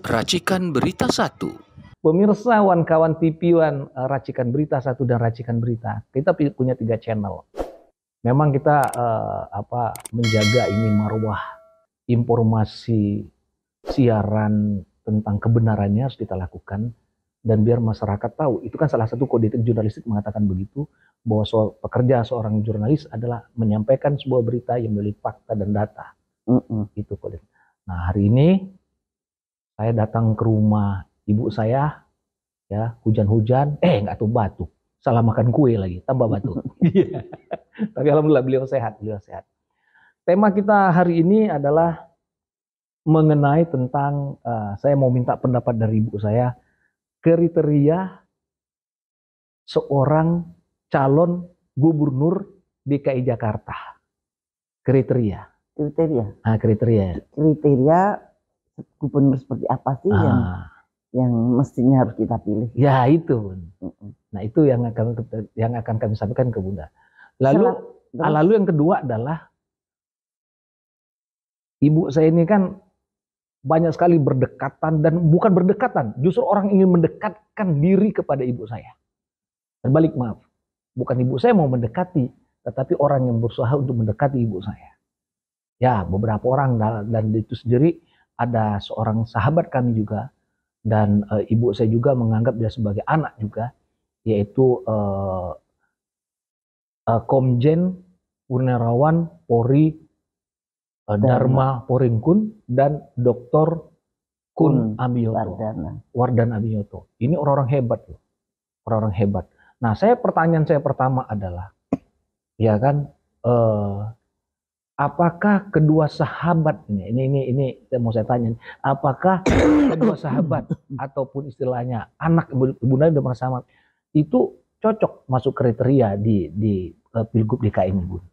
Racikan Berita 1. Pemirsa, kawan TV-wan Racikan Berita 1 dan Racikan Berita, kita punya 3 channel. Memang kita menjaga ini marwah informasi siaran tentang kebenarannya harus kita lakukan, dan biar masyarakat tahu. Itu kan salah satu kode etik jurnalistik mengatakan begitu, bahwa pekerja seorang jurnalis adalah menyampaikan sebuah berita yang memiliki fakta dan data. Itu kode. Nah, hari ini saya datang ke rumah ibu saya, ya, hujan-hujan, nggak tuh batuk, salah makan kue lagi, tambah batuk. Tapi alhamdulillah beliau sehat. Tema kita hari ini adalah mengenai tentang, saya mau minta pendapat dari ibu saya, kriteria seorang calon gubernur DKI Jakarta. Kriteria gubernur seperti apa sih yang mestinya harus kita pilih? Ya itu. Nah itu yang akan kami sampaikan ke Bunda. Lalu yang kedua adalah ibu saya ini kan banyak sekali berdekatan, dan bukan berdekatan, justru orang ingin mendekatkan diri kepada ibu saya. Terbalik, maaf, bukan ibu saya mau mendekati, tetapi orang yang berusaha untuk mendekati ibu saya. Ya, beberapa orang, dan itu sendiri ada seorang sahabat kami juga, dan ibu saya juga menganggap dia sebagai anak juga, yaitu Komjen Purnawirawan Polri Dharma Poringkun dan Dr. Kun Amiyoto, Wardan Amiyoto. Ini orang-orang hebat loh, orang-orang hebat. Nah, pertanyaan saya pertama adalah, ya kan, apakah kedua sahabat ini saya tanya, apakah kedua sahabat ataupun istilahnya anak Bunda udah bersama itu cocok masuk kriteria di Pilgub DKI ini, Bu?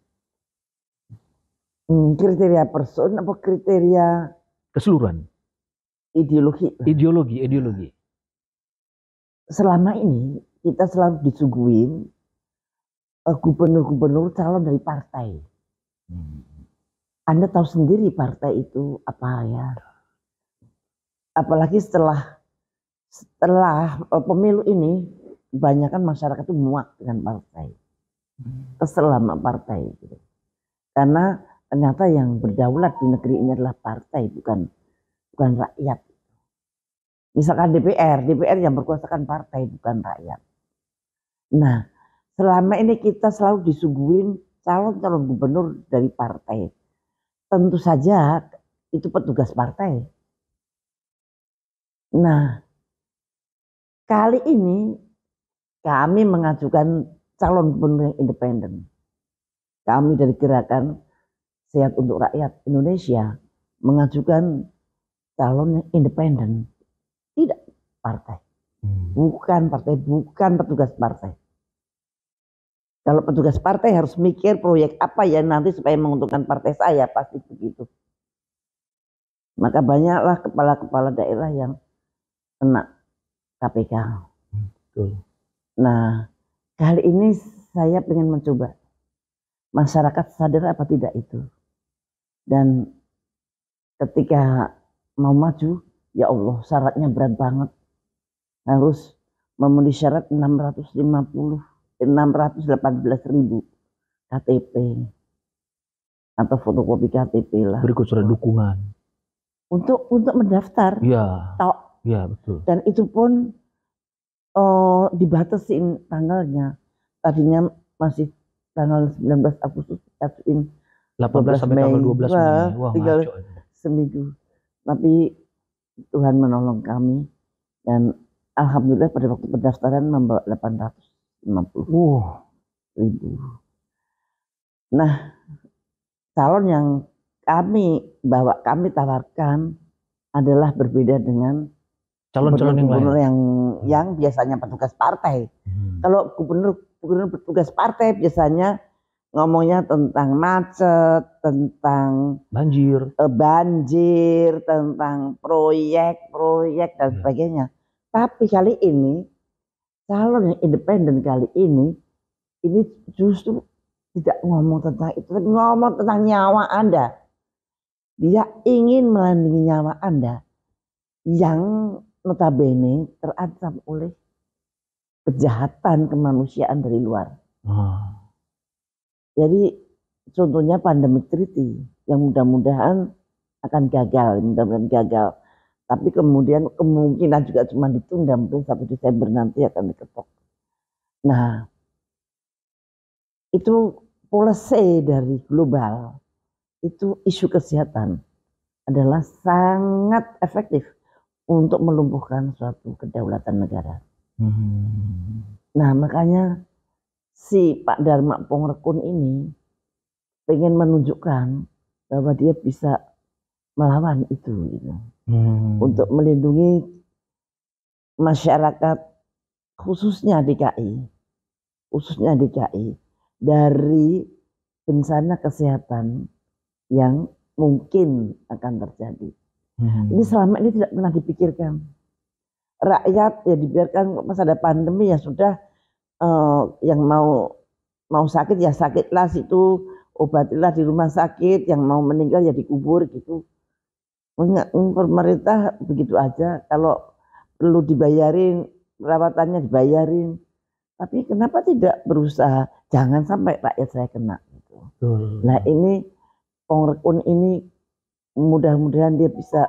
Kriteria person apa kriteria keseluruhan? Ideologi. Selama ini kita selalu disuguhin gubernur-gubernur calon dari partai. Anda tahu sendiri partai itu apa ya? Apalagi setelah pemilu ini, kebanyakan masyarakat itu muak dengan partai, kesel sama partai gitu. Karena ternyata yang berdaulat di negeri ini adalah partai, bukan rakyat. Misalkan DPR yang berkuasakan partai, bukan rakyat. Nah, selama ini kita selalu disuguhin calon gubernur dari partai. Tentu saja itu petugas partai. Nah, kali ini kami mengajukan calon gubernur yang independen. Kami dari Gerakan Sehat untuk Rakyat Indonesia mengajukan calon yang independen, tidak partai, bukan petugas partai. Kalau petugas partai harus mikir proyek apa ya nanti supaya menguntungkan partai saya, pasti begitu. Maka banyaklah kepala-kepala daerah yang kena KPK. Nah, kali ini saya ingin mencoba masyarakat sadar apa tidak itu. Dan ketika mau maju, ya Allah, syaratnya berat banget. Harus memenuhi syarat 618.000 KTP atau fotokopi KTP lah. Berikut surat dukungan untuk mendaftar. Iya, betul. Dan itu pun dibatasin tanggalnya. Tadinya masih tanggal 19 Agustus, 18 sampai tanggal 12 Mei. Wah, tinggal seminggu. Tapi Tuhan menolong kami, dan alhamdulillah pada waktu pendaftaran membawa 850.000. Nah, calon yang kami tawarkan adalah berbeda dengan calon-calon yang biasanya petugas partai. Kalau gubernur petugas partai biasanya ngomongnya tentang macet, tentang banjir, tentang proyek dan sebagainya. Tapi kali ini calon yang independen kali ini justru tidak ngomong tentang itu, tapi ngomong tentang nyawa Anda. Dia ingin melindungi nyawa Anda. yang notabene terancam oleh kejahatan kemanusiaan dari luar. Jadi contohnya pandemic treaty yang mudah-mudahan akan gagal, Tapi kemudian kemungkinan juga cuma ditunda, mungkin 1 Desember nanti akan diketok. Nah, itu policy dari global, itu isu kesehatan adalah sangat efektif untuk melumpuhkan suatu kedaulatan negara. Nah, makanya si Pak Dharma Pongrekun ini pengen menunjukkan bahwa dia bisa melawan itu gitu. Untuk melindungi masyarakat khususnya DKI dari bencana kesehatan yang mungkin akan terjadi. Ini selama ini tidak pernah dipikirkan. Rakyat ya dibiarkan pas ada pandemi ya sudah, yang mau sakit ya sakitlah situ, obatilah di rumah sakit, yang mau meninggal ya dikubur gitu. Pemerintah begitu aja, kalau perlu dibayarin perawatannya dibayarin, tapi kenapa tidak berusaha jangan sampai rakyat saya kena gitu. Nah ini Pongrekun ini mudah-mudahan dia bisa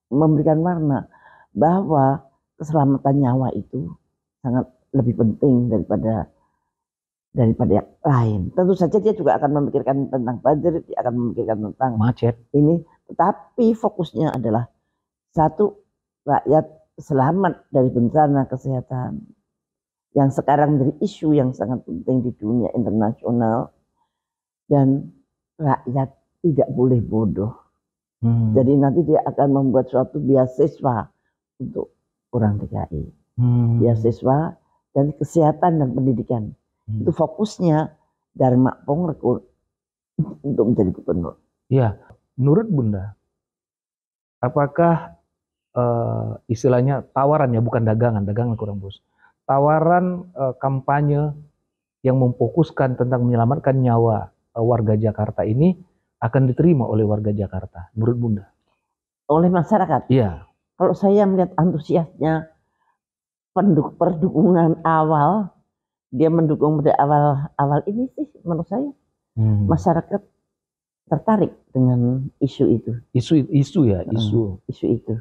memberikan warna bahwa keselamatan nyawa itu sangat lebih penting daripada yang lain. Tentu saja dia juga akan memikirkan tentang banjir, dia akan memikirkan tentang macet ini, tetapi fokusnya adalah satu, rakyat selamat dari bencana kesehatan yang sekarang menjadi isu yang sangat penting di dunia internasional, dan rakyat tidak boleh bodoh. Jadi nanti dia akan membuat suatu beasiswa untuk orang DKI, beasiswa dan kesehatan dan pendidikan. Itu fokusnya Dharma Pongrekun untuk menjadi gubernur. Iya, menurut Bunda, apakah istilahnya tawarannya bukan dagangan kurang bos. Tawaran kampanye yang memfokuskan tentang menyelamatkan nyawa warga Jakarta ini akan diterima oleh warga Jakarta, menurut Bunda? Oleh masyarakat? Iya. Kalau saya melihat antusiasnya, perdukungan awal, dia mendukung pada awal ini sih menurut saya masyarakat tertarik dengan isu itu. Isu itu.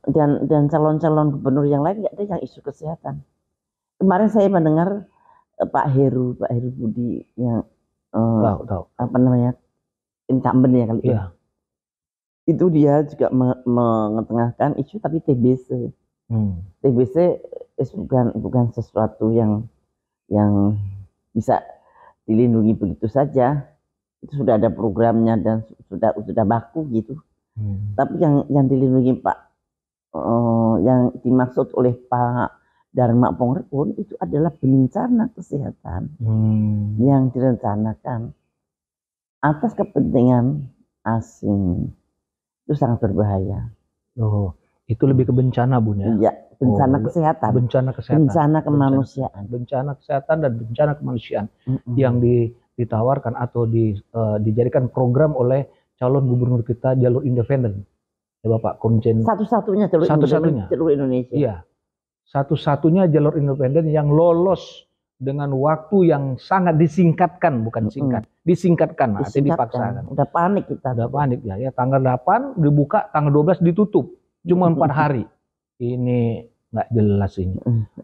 Dan calon-calon gubernur yang lain nggak ada yang isu kesehatan. Kemarin saya mendengar Pak Heru Budi yang tahu. apa namanya, incumbent ya kali ya. Itu dia juga mengetengahkan isu tapi TBC. TBC bukan sesuatu yang bisa dilindungi begitu saja. Itu sudah ada programnya dan sudah baku gitu. Tapi yang dilindungi Pak, yang dimaksud oleh Pak Dharma Pongrekun itu adalah bencana kesehatan yang direncanakan atas kepentingan asing. Itu sangat berbahaya. Oh, itu lebih ke bencana, Bun ya? Iya, bencana kesehatan. Bencana kesehatan. Bencana kemanusiaan. Bencana kesehatan dan bencana kemanusiaan yang ditawarkan atau dijadikan program oleh calon gubernur kita jalur independen. Ya, Bapak Komjen. Satu-satunya jalur Indonesia. Iya. Satu-satunya jalur independen yang lolos dengan waktu yang sangat disingkatkan, bukan singkat. Disingkatkan, artinya dipaksakan. Udah panik kita. Udah panik ya. Tanggal 8 dibuka, tanggal 12 ditutup. Cuma 4 hari. Ini nggak jelas ini.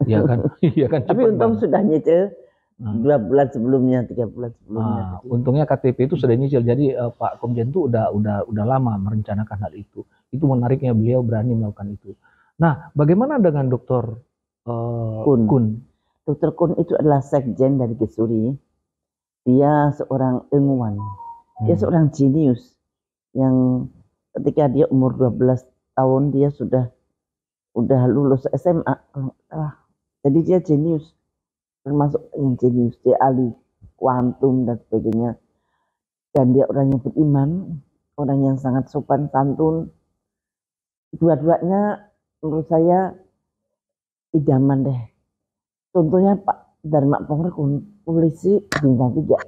Iya kan? Iya kan. Tapi untung sudah nyicil 2 bulan sebelumnya, 3 bulan sebelumnya. Untungnya KTP itu sudah nyicil. Jadi Pak Komjen itu udah lama merencanakan hal itu. Itu menariknya beliau berani melakukan itu. Nah, bagaimana dengan Dr. Kun? Dr. Kun itu adalah sekjen dari Gesuri. Dia seorang ilmuwan. Dia seorang jenius yang ketika dia umur 12 tahun dia sudah lulus SMA. Jadi dia jenius. Termasuk yang jenius. Dia ahli kuantum dan sebagainya. Dan dia orang yang beriman, orang yang sangat sopan santun. Dua-duanya menurut saya idaman deh. Contohnya Pak Dharma Pongrekun, polisi bintang 3.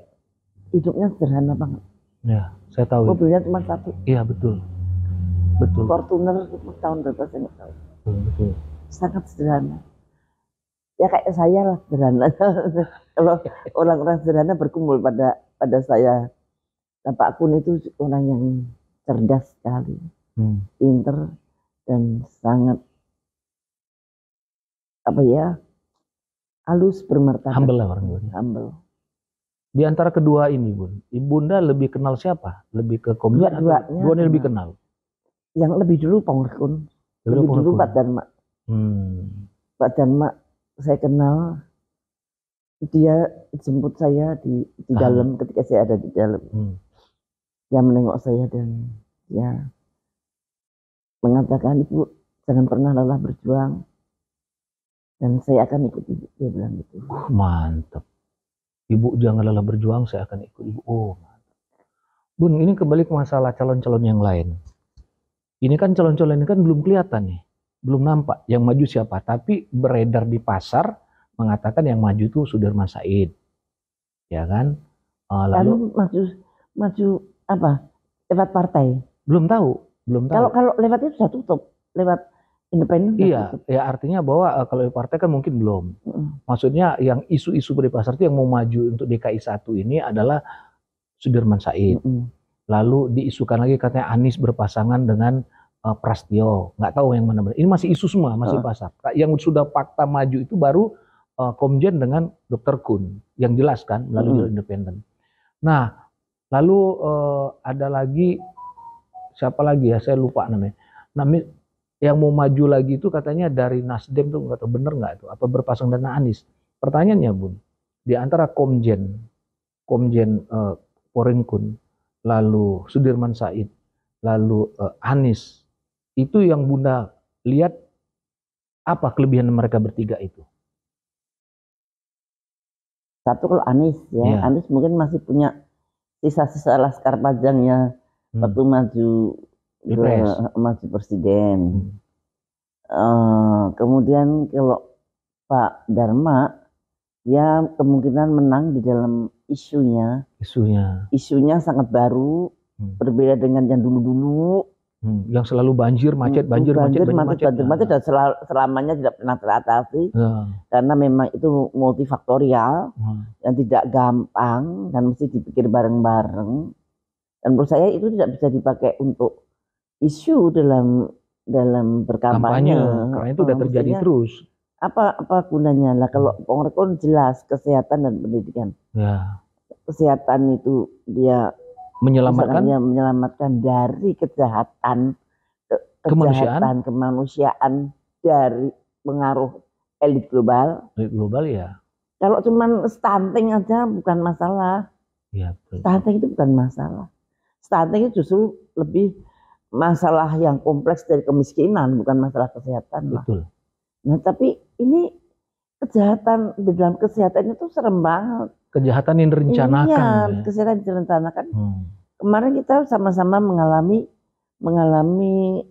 Hidupnya sederhana banget. Ya, saya tahu. Mobilnya cuma 1. Iya, betul. Betul. Fortuner tahun berapa saya nggak tahu. Betul. Sangat sederhana. Ya kayak saya lah sederhana. Kalau orang-orang sederhana berkumpul pada saya. Pak Kun itu orang yang cerdas sekali, pinter dan sangat halus, bermartabat. Humble lah orang Bunda. Humble. Di antara kedua ini, Bun, Ibunda lebih kenal siapa? Lebih ke Komjen atau dua-duanya lebih kenal? Yang lebih dulu Pongrekun, lebih dulu Pak Dharma. Pak Dharma saya kenal, dia jemput saya di dalam ketika saya ada di dalam. Dia menengok saya dan dia mengatakan, Ibu jangan pernah lelah berjuang dan saya akan ikut Ibu, dia bilang gitu. Mantap. Ibu jangan lelah berjuang, saya akan ikut Ibu. Oh, mantap. Bun, ini kembali ke masalah calon-calon yang lain. Ini kan calon-calon ini kan belum kelihatan nih, belum nampak yang maju siapa. Tapi beredar di pasar mengatakan yang maju itu Sudirman Said, ya kan? Lalu maju apa? Lewat partai? Belum tahu. Kalau lewat itu sudah tutup, lewat independen. Iya, ya artinya bahwa kalau partai kan mungkin belum. Maksudnya yang isu-isu di pasar itu yang mau maju untuk DKI 1 ini adalah Sudirman Said. Lalu diisukan lagi katanya Anies berpasangan dengan Prasetyo. Nggak tahu yang mana benar. Ini masih isu semua, masih pasar. Yang sudah fakta maju itu baru Komjen dengan Dr. Kun. Yang jelas kan melalui jalur independen. Nah, lalu ada lagi siapa lagi ya? Saya lupa namanya. Yang mau maju lagi itu katanya dari Nasdem tuh nggak tahu bener nggak itu apa berpasang dengan Anies. Pertanyaannya Bun, di antara Komjen Pongrekun, lalu Sudirman Said, lalu Anies, itu yang Bunda lihat apa kelebihan mereka bertiga itu? Satu kalau Anies ya, Anies mungkin masih punya sisa-sisa laskar panjangnya waktu maju presiden. Kemudian kalau Pak Dharma, dia kemungkinan menang di dalam isunya sangat baru, berbeda dengan yang dulu-dulu. Yang selalu banjir, macet dan selamanya tidak pernah teratasi. Karena memang itu multifaktorial, yang tidak gampang dan mesti dipikir bareng-bareng. Dan menurut saya itu tidak bisa dipakai untuk isu dalam berkampanye. Karena itu sudah terjadi terus. Apa gunanya lah kalau Pongrekun jelas kesehatan dan pendidikan. Kesehatan itu dia menyelamatkan dari kejahatan kemanusiaan dari pengaruh elit global. Ya. Kalau cuman stunting aja bukan masalah. Stunting itu bukan masalah. Stunting itu justru lebih masalah yang kompleks dari kemiskinan, bukan masalah kesehatan. Betul. Nah, tapi ini kejahatan di dalam kesehatan itu serem banget. Kejahatan yang direncanakan. Iya, kesehatan yang direncanakan. Kemarin kita sama-sama mengalami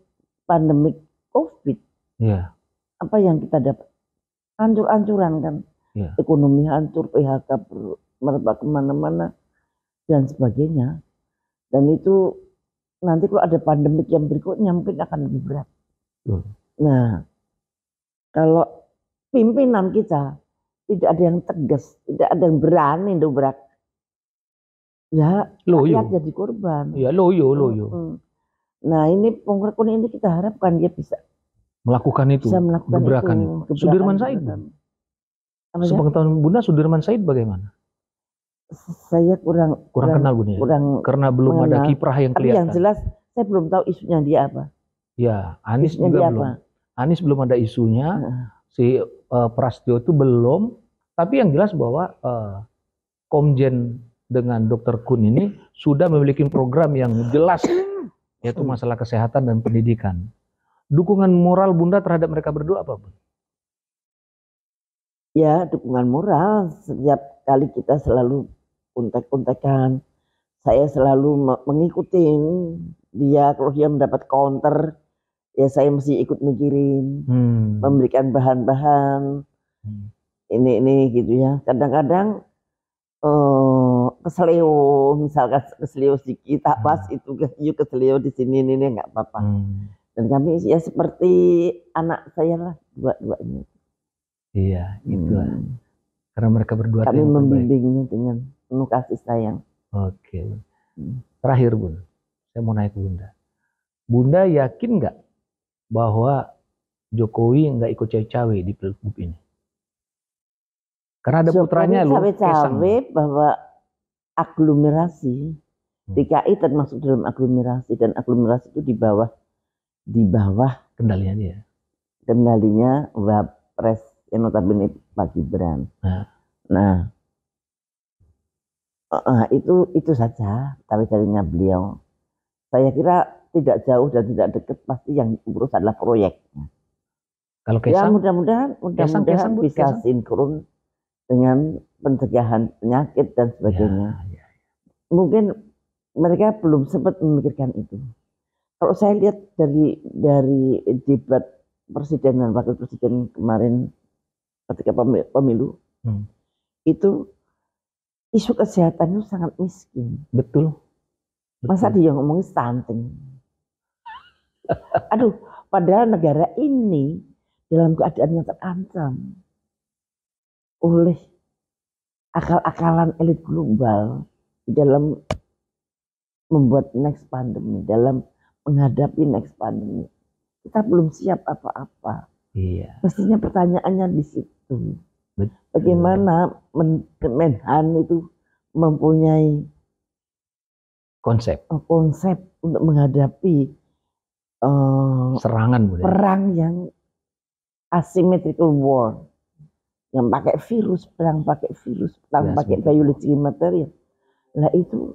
pandemik COVID. Apa yang kita dapat? Hancur-hancuran kan. Ekonomi hancur, PHK merebak kemana-mana dan sebagainya. Dan itu nanti kalau ada pandemik yang berikutnya mungkin akan lebih berat. Nah, kalau pimpinan kita tidak ada yang tegas, tidak ada yang berani dobrak, ya rakyat jadi korban. Loyo. Nah, ini Pongrekun ini kita harapkan dia bisa melakukan itu, gebrakan itu. Sudirman Said. Sepengetahuan Bunda, Sudirman Said bagaimana? Saya kurang kenal Bunda. Karena belum ada kiprah yang kelihatan. Tapi yang jelas saya belum tahu isunya dia apa. Ya, Anies juga belum. Anies belum ada isunya. Si Prasetyo itu belum. Tapi yang jelas bahwa Komjen dengan Dr. Kun ini sudah memiliki program yang jelas, yaitu masalah kesehatan dan pendidikan. Dukungan moral Bunda terhadap mereka berdua apa, Bun? Ya, dukungan moral. Setiap kali kita selalu kontak-kontakan. Saya selalu mengikuti dia. Kalau dia mendapat counter, ya saya mesti ikut mikirin, memberikan bahan-bahan. Ini gitu ya. Kadang-kadang keseleo, misalkan keseleo sedikit, tak pas itu keseleo di sini ini nggak apa-apa. Dan kami ya seperti anak saya lah, dua-duanya. Iya, itulah. Karena mereka berdua kami membimbingnya dengan penuh kasih sayang. Oke. Terakhir Bun, saya mau naik ke Bunda. Bunda yakin nggak bahwa Jokowi nggak ikut cawe-cawe di pilgub ini? Karena ada putranya loh, cawe-cawe bahwa aglomerasi DKI termasuk dalam aglomerasi, dan aglomerasi itu di bawah kendalinya dia. Kendalinya Wapres yang notabene Pak Gibran. Nah, itu saja cawe-cawenya beliau. Saya kira tidak jauh dan tidak dekat, pasti yang urus adalah proyeknya. Kalau Kaisang, ya mudah-mudahan bisa sinkron dengan pencegahan penyakit dan sebagainya. Mungkin mereka belum sempat memikirkan itu. Kalau saya lihat dari debat presiden dan wakil presiden kemarin ketika pemilu, itu isu kesehatan itu sangat miskin. Betul. Masa dia ngomongin stunting? Aduh, padahal negara ini dalam keadaan yang terancam oleh akal-akalan elit global di dalam membuat next pandemi, dalam menghadapi next pandemi. Kita belum siap apa-apa. Iya. Mestinya pertanyaannya di situ. Bagaimana Menhan itu mempunyai konsep untuk menghadapi serangan perang yang asymmetrical war, yang pakai virus, perang pakai biological material. Nah itu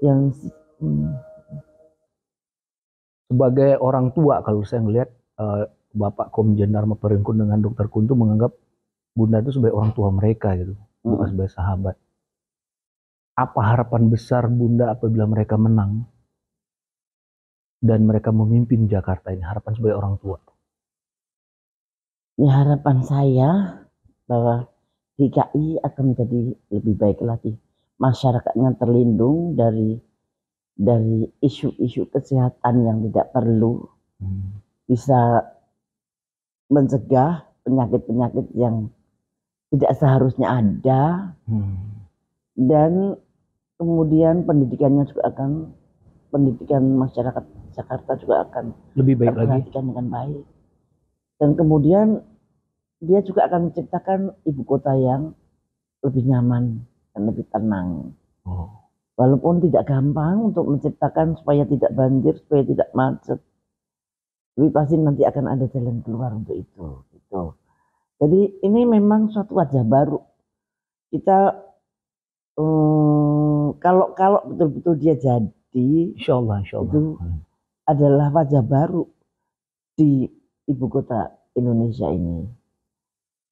yang sebagai orang tua, kalau saya melihat Bapak Komjen Dharma Peringkun dengan Dr. Kuntu menganggap Bunda itu sebagai orang tua mereka gitu, bukan sebagai sahabat. Apa harapan besar Bunda apabila mereka menang dan mereka memimpin Jakarta ini? Harapan sebagai orang tua. Ya, harapan saya bahwa DKI akan menjadi lebih baik lagi. Masyarakatnya terlindung dari isu-isu kesehatan yang tidak perlu, bisa mencegah penyakit-penyakit yang tidak seharusnya ada, dan kemudian pendidikan masyarakat Jakarta juga akan lebih baik lagi dengan baik, dan kemudian dia juga akan menciptakan ibu kota yang lebih nyaman dan lebih tenang. Walaupun tidak gampang untuk menciptakan supaya tidak banjir, supaya tidak macet, tapi pasti nanti akan ada jalan keluar untuk itu. Gitu. Jadi ini memang suatu wajah baru. Kita kalau betul-betul dia jadi, insya Allah. Itu adalah wajah baru di ibu kota Indonesia ini.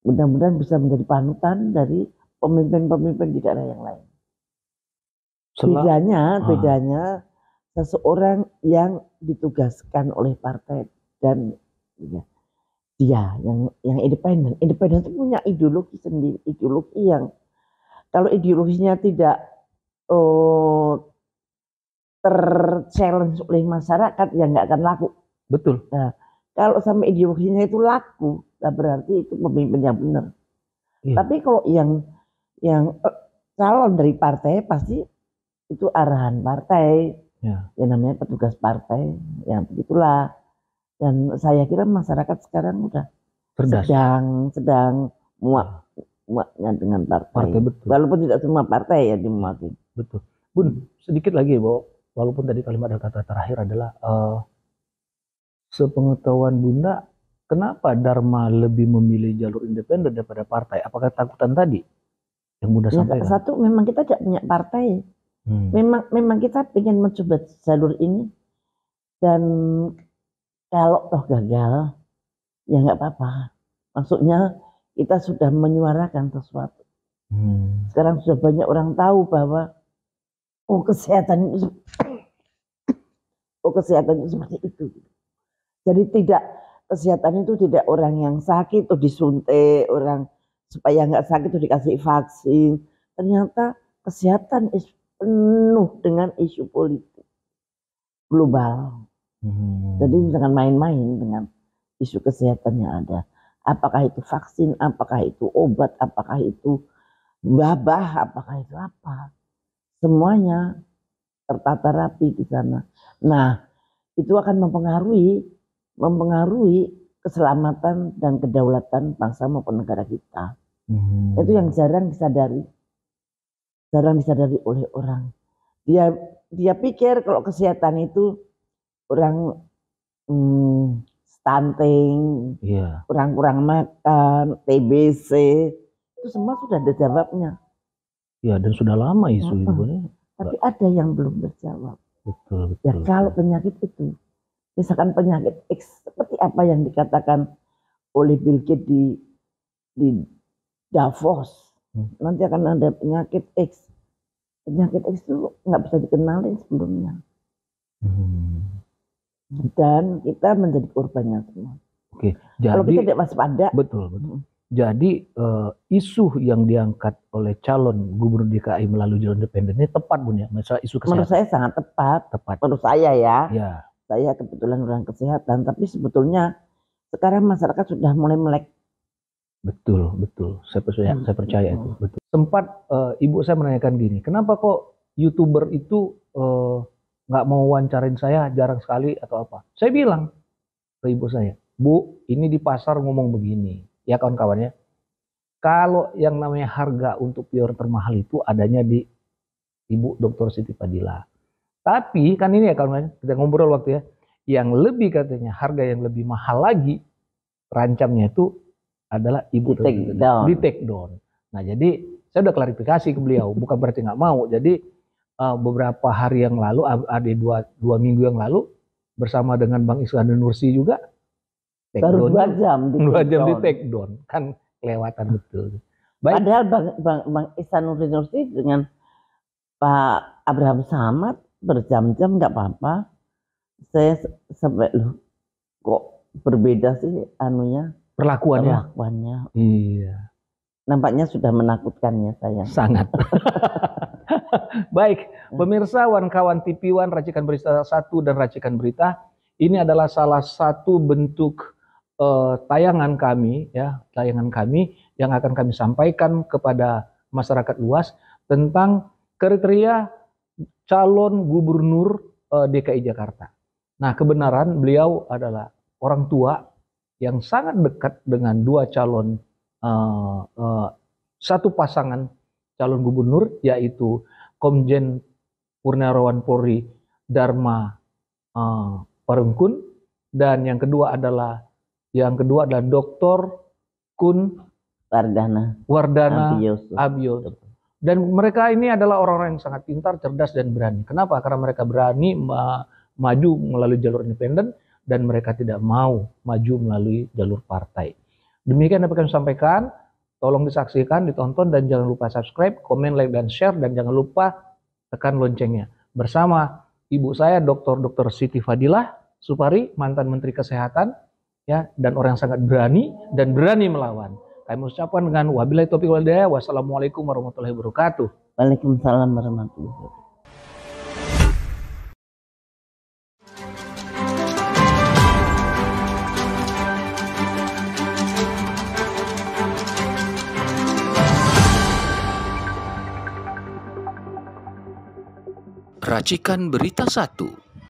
Mudah-mudahan bisa menjadi panutan dari pemimpin-pemimpin di daerah yang lain. Bedanya seseorang yang ditugaskan oleh partai dan dia yang independen itu punya ideologi sendiri, ideologi yang kalau ideologinya tidak ter-challenge oleh masyarakat ya nggak akan laku. Betul. Nah, kalau sampai ideologinya itu laku, nah berarti itu pemimpin yang benar. Tapi kalau yang calon dari partai pasti itu arahan partai, yang namanya petugas partai, yang begitulah. Dan saya kira masyarakat sekarang udah sedang muaknya dengan partai. Betul. Walaupun tidak semua partai ya dimuakin. Betul. Bun, sedikit lagi walaupun tadi kalimat kata terakhir adalah sepengetahuan Bunda, kenapa Dharma lebih memilih jalur independen daripada partai? Apakah takutan tadi yang Bunda sampaikan? Satu, memang kita tidak punya partai. Memang kita ingin mencoba jalur ini, dan kalau toh gagal ya nggak apa-apa. Maksudnya kita sudah menyuarakan sesuatu. Sekarang sudah banyak orang tahu bahwa kesehatan itu seperti itu. Jadi kesehatan itu tidak orang yang sakit tuh disuntik, orang supaya nggak sakit tuh dikasih vaksin. Ternyata kesehatan penuh dengan isu politik global. Jadi jangan main-main dengan isu kesehatan yang ada. Apakah itu vaksin, apakah itu obat, apakah itu wabah, apakah itu apa. Semuanya tertata rapi di sana. Nah, itu akan mempengaruhi keselamatan dan kedaulatan bangsa maupun negara kita. Itu yang jarang disadari oleh orang. Dia pikir kalau kesehatan itu orang stunting, orang kurang makan, TBC, itu semua sudah ada jawabnya. Ya, dan sudah lama isu itu. Tapi ada yang belum terjawab. Betul. Ya kalau penyakit itu, misalkan penyakit X, seperti apa yang dikatakan oleh Bill Gates di Davos, nanti akan ada penyakit X. Penyakit X itu nggak bisa dikenalin sebelumnya. Dan kita menjadi korbannya semua. Oke, kalau kita tidak waspada. Betul. Jadi isu yang diangkat oleh calon gubernur DKI melalui jalur independen ini tepat, Bun, ya? Masalah isu kesehatan. Menurut saya sangat tepat. Menurut saya ya. Saya kebetulan orang kesehatan, tapi sebetulnya sekarang masyarakat sudah mulai melek. Betul. Saya percaya itu. Betul. Sempat ibu saya menanyakan gini, kenapa kok YouTuber itu nggak mau wawancarain saya, jarang sekali atau apa? Saya bilang ke ibu saya, Bu, ini di pasar ngomong begini, ya kawan-kawannya. Kalau yang namanya harga untuk pure termahal itu adanya di Ibu Dr. Siti Fadila. Tapi kan ini ya kawan-kawan, kita ngobrol waktu ya, yang lebih katanya harga yang lebih mahal lagi, terancamnya itu adalah Ibu di take down. Nah jadi saya udah klarifikasi ke beliau, bukan berarti nggak mau. Jadi beberapa hari yang lalu, ada dua minggu yang lalu, bersama dengan Bang Iskandar Nursi juga, baru 2 jam di take down, kan kelewatan betul. Baik. Padahal Bang Iskandar Nursi dengan Pak Abraham Samad berjam-jam nggak apa-apa. Saya sampai loh, kok berbeda sih perlakuannya. Iya. Nampaknya sudah menakutkan ya saya. Sangat. Baik, pemirsa kawan TV One, Racikan Berita 1 dan Racikan Berita, ini adalah salah satu bentuk tayangan kami yang akan kami sampaikan kepada masyarakat luas tentang kriteria calon gubernur DKI Jakarta. Nah, kebenaran beliau adalah orang tua yang sangat dekat dengan dua calon satu pasangan calon gubernur, yaitu Komjen Purnawirawan Polri Dharma Parungkun, dan yang kedua adalah Dr. Kun Wardana Abiyos. Dan mereka ini adalah orang-orang yang sangat pintar, cerdas, dan berani. Kenapa? Karena mereka berani maju melalui jalur independen dan mereka tidak mau maju melalui jalur partai. Demikian dapat kami sampaikan. Tolong disaksikan, ditonton, dan jangan lupa subscribe, komen, like, dan share, dan jangan lupa tekan loncengnya. Bersama ibu saya, Dr. Siti Fadilah Supari, mantan Menteri Kesehatan, ya, dan orang yang sangat berani dan berani melawan. Kami ucapkan dengan wabillahi taufiq wal hidayah. Wassalamualaikum warahmatullahi wabarakatuh. Waalaikumsalam warahmatullahi wabarakatuh. Racikan Berita 1.